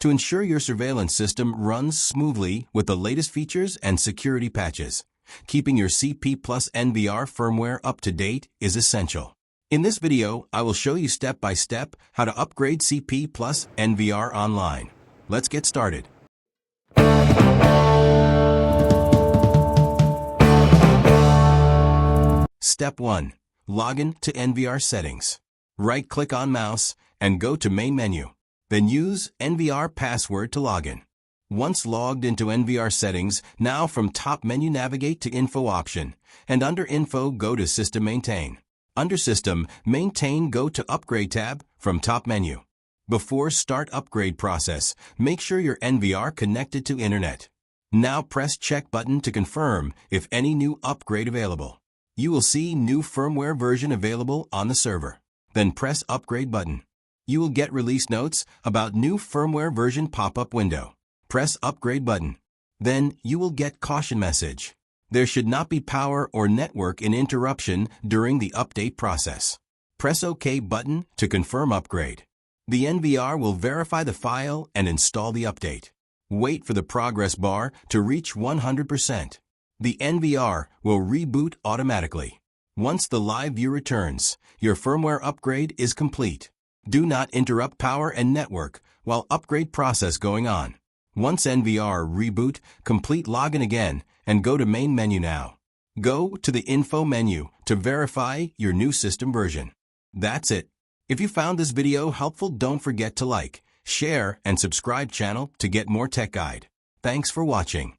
to ensure your surveillance system runs smoothly with the latest features and security patches. Keeping your CP Plus NVR firmware up to date is essential. In this video, I will show you step by step how to upgrade CP Plus NVR online. Let's get started. Step 1. Login to NVR settings. Right-click on mouse and go to Main menu. Then use NVR password to login. Once logged into NVR settings, now from top menu navigate to Info option, and under Info go to System Maintain. Under System Maintain go to Upgrade tab from top menu. Before start upgrade process, make sure your NVR connected to Internet. Now press Check button to confirm if any new upgrade available. You will see new firmware version available on the server. Then press Upgrade button. You will get release notes about new firmware version pop-up window. Press Upgrade button. Then you will get caution message. There should not be power or network interruption during the update process. Press OK button to confirm upgrade. The NVR will verify the file and install the update. Wait for the progress bar to reach 100%. The NVR will reboot automatically. Once the live view returns, your firmware upgrade is complete. Do not interrupt power and network while upgrade process going on. Once NVR reboot, complete login again and go to Main menu now. Go to the Info menu to verify your new system version. That's it. If you found this video helpful, don't forget to like, share, and subscribe channel to get more tech guide. Thanks for watching.